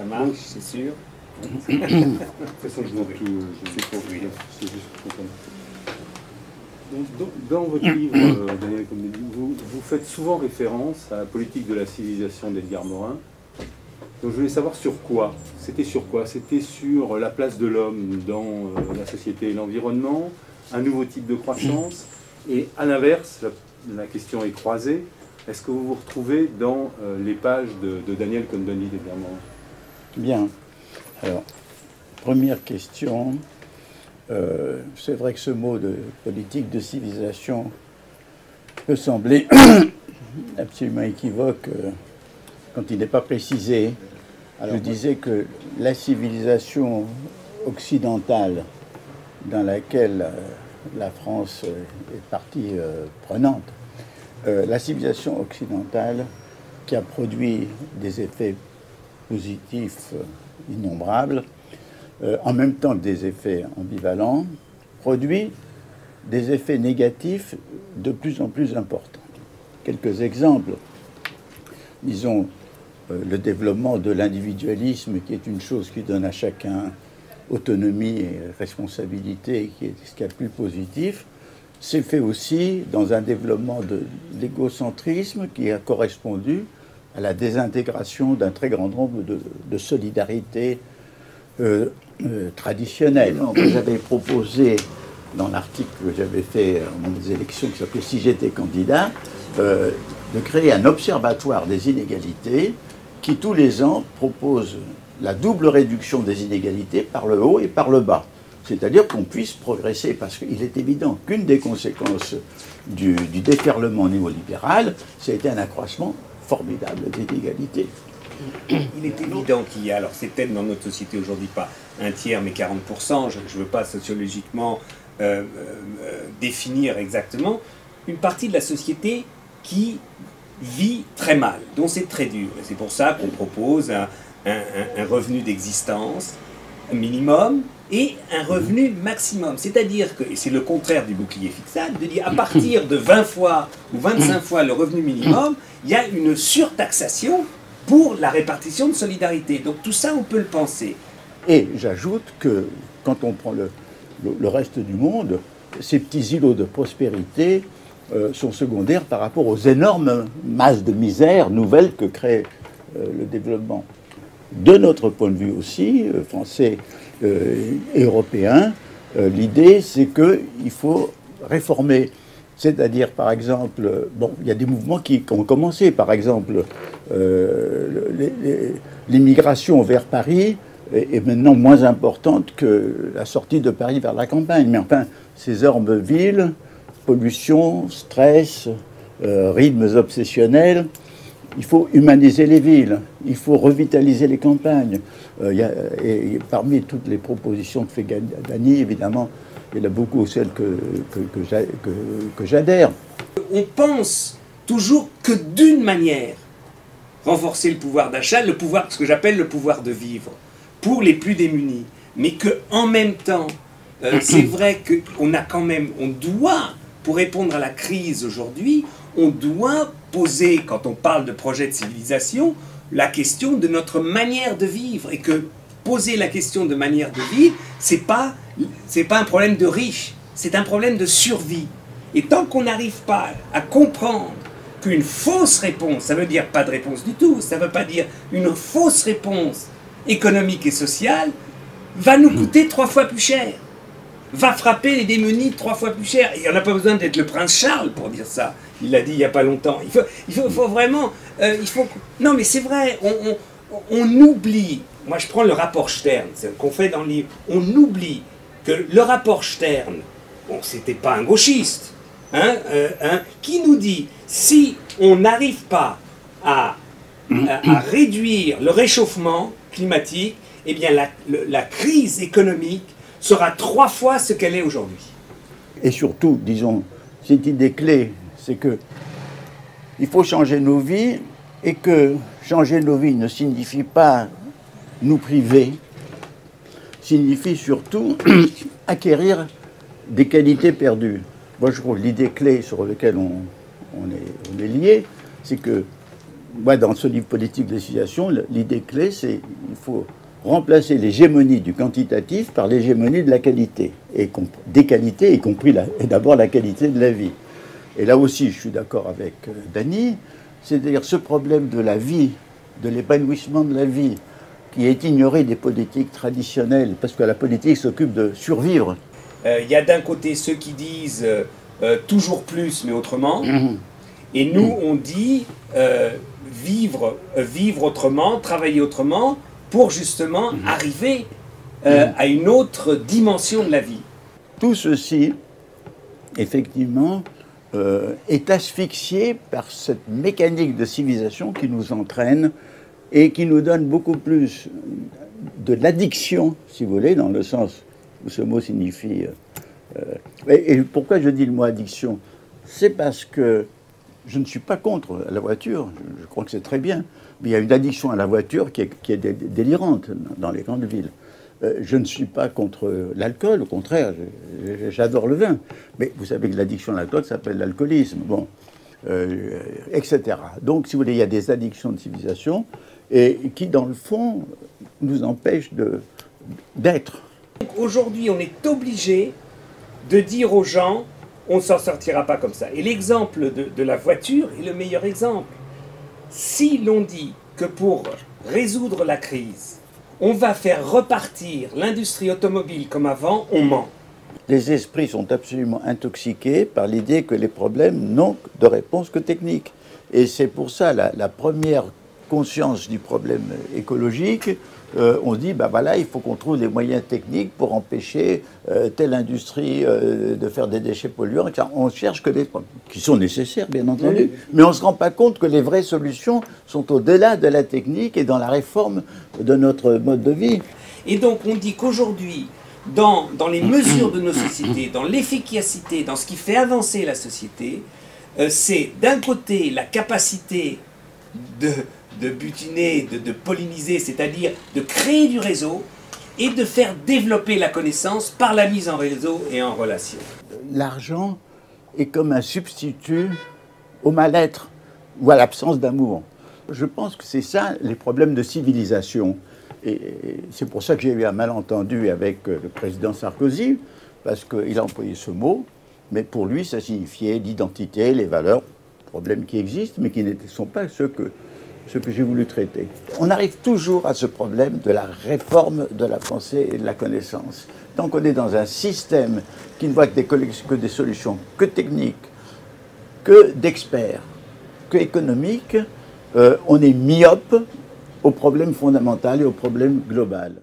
Ça marche, c'est sûr. De toute façon, je vois tout. C'est pour lui. C'est juste pour comprendre. Donc, dans votre livre, Daniel Cohn-Bendit, vous faites souvent référence à la politique de la civilisation d'Edgar Morin. Donc je voulais savoir sur quoi. C'était sur quoi? C'était sur la place de l'homme dans la société et l'environnement, un nouveau type de croissance. Et à l'inverse, la question est croisée. Est-ce que vous vous retrouvez dans les pages de Daniel Cohn-Bendit d'Edgar Morin? Bien. Alors, première question. C'est vrai que ce mot de politique de civilisation peut sembler absolument équivoque quand il n'est pas précisé. Alors, je disais que la civilisation occidentale dans laquelle la France est partie prenante, la civilisation occidentale qui a produit des effets positifs innombrables, en même temps que des effets ambivalents, produit des effets négatifs de plus en plus importants. Quelques exemples. Disons, le développement de l'individualisme, qui est une chose qui donne à chacun autonomie et responsabilité, qui est ce qu'il y a de plus positif, s'est fait aussi dans un développement de l'égocentrisme qui a correspondu à la désintégration d'un très grand nombre de solidarités traditionnelles. J'avais proposé, dans l'article que j'avais fait au moment des élections, qui s'appelait « Si j'étais candidat », de créer un observatoire des inégalités qui, tous les ans, propose la double réduction des inégalités par le haut et par le bas. C'est-à-dire qu'on puisse progresser, parce qu'il est évident qu'une des conséquences du déferlement néolibéral, ça a été un accroissement formidable des inégalités. Il est évident qu'il y a, alors c'est peut-être dans notre société aujourd'hui pas un tiers mais 40%, je ne veux pas sociologiquement définir exactement, une partie de la société qui vit très mal, dont c'est très dur. Et c'est pour ça qu'on propose un revenu d'existence minimum et un revenu maximum. C'est-à-dire que, et c'est le contraire du bouclier fiscal, de dire à partir de 20 fois ou 25 fois le revenu minimum, il y a une surtaxation pour la répartition de solidarité. Donc tout ça, on peut le penser. Et j'ajoute que quand on prend le reste du monde, ces petits îlots de prospérité sont secondaires par rapport aux énormes masses de misère nouvelles que crée le développement. De notre point de vue aussi, français et européen, l'idée c'est qu'il faut réformer. C'est-à-dire, par exemple, bon, il y a des mouvements qui ont commencé. Par exemple, l'immigration vers Paris est maintenant moins importante que la sortie de Paris vers la campagne. Mais enfin, ces énormes villes, pollution, stress, rythmes obsessionnels, il faut humaniser les villes, il faut revitaliser les campagnes. Et parmi toutes les propositions que fait Dany, évidemment, il y en a beaucoup celles que j'adhère. On pense toujours que d'une manière, renforcer le pouvoir d'achat, le pouvoir, ce que j'appelle le pouvoir de vivre, pour les plus démunis. Mais qu'en même temps, c'est vrai qu'on a quand même, on doit, pour répondre à la crise aujourd'hui, on doit poser, quand on parle de projet de civilisation, la question de notre manière de vivre. Et que poser la question de manière de vivre, c'est pas un problème de riche, c'est un problème de survie. Et tant qu'on n'arrive pas à comprendre qu'une fausse réponse, ça veut dire pas de réponse du tout, ça veut pas dire une fausse réponse économique et sociale, va nous coûter 3 fois plus cher, va frapper les démunis 3 fois plus cher. Et on n'a pas besoin d'être le prince Charles pour dire ça. Il l'a dit il n'y a pas longtemps. Il faut vraiment... Non mais c'est vrai, on oublie... Moi je prends le rapport Stern, qu'on fait dans le livre. On oublie que le rapport Stern, bon, c'était pas un gauchiste, qui nous dit, si on n'arrive pas à réduire le réchauffement climatique, eh bien la crise économique sera 3 fois ce qu'elle est aujourd'hui. Et surtout, disons, cette idée clé, c'est que il faut changer nos vies, et que changer nos vies ne signifie pas nous priver, signifie surtout acquérir des qualités perdues. Moi, je trouve l'idée clé sur laquelle on est lié, c'est que moi, dans ce livre Politique de civilisation, l'idée clé, c'est qu'il faut remplacer l'hégémonie du quantitatif par l'hégémonie de la qualité, et des qualités, y compris et d'abord la qualité de la vie. Et là aussi, je suis d'accord avec Dany, c'est-à-dire ce problème de la vie, de l'épanouissement de la vie, qui est ignoré des politiques traditionnelles, parce que la politique s'occupe de survivre. Il y a d'un côté ceux qui disent toujours plus, mais autrement, et nous, on dit vivre autrement, travailler autrement, pour justement arriver à une autre dimension de la vie. Tout ceci, effectivement, est asphyxié par cette mécanique de civilisation qui nous entraîne et qui nous donne beaucoup plus de l'addiction, si vous voulez, dans le sens où ce mot signifie... et pourquoi je dis le mot addiction? C'est parce que je ne suis pas contre la voiture, je crois que c'est très bien, mais il y a une addiction à la voiture qui est délirante dans les grandes villes. Je ne suis pas contre l'alcool, au contraire, j'adore le vin. Mais vous savez que l'addiction à l'alcool s'appelle l'alcoolisme, bon, etc. Donc, si vous voulez, il y a des addictions de civilisation et qui, dans le fond, nous empêchent d'être. Aujourd'hui, on est obligé de dire aux gens, on ne s'en sortira pas comme ça. Et l'exemple de la voiture est le meilleur exemple. Si l'on dit que pour résoudre la crise, on va faire repartir l'industrie automobile comme avant, on ment. Les esprits sont absolument intoxiqués par l'idée que les problèmes n'ont de réponse que technique. Et c'est pour ça la première conscience du problème écologique, on se dit, bah voilà, il faut qu'on trouve des moyens techniques pour empêcher telle industrie de faire des déchets polluants. On cherche que des problèmes qui sont nécessaires, bien entendu, mais on ne se rend pas compte que les vraies solutions sont au-delà de la technique et dans la réforme de notre mode de vie. Et donc on dit qu'aujourd'hui, dans les mesures de nos sociétés, dans l'efficacité, dans ce qui fait avancer la société, c'est d'un côté la capacité de butiner, de polliniser, c'est-à-dire de créer du réseau et de faire développer la connaissance par la mise en réseau et en relation. L'argent est comme un substitut au mal-être ou à l'absence d'amour. Je pense que c'est ça les problèmes de civilisation. Et c'est pour ça que j'ai eu un malentendu avec le président Sarkozy, parce qu'il a employé ce mot, mais pour lui ça signifiait l'identité, les valeurs, problèmes qui existent, mais qui ne sont pas ceux que j'ai voulu traiter. On arrive toujours à ce problème de la réforme de la pensée et de la connaissance. Tant qu'on est dans un système qui ne voit que des solutions que techniques, que d'experts, que économiques, on est myope au problème fondamental et au problème global.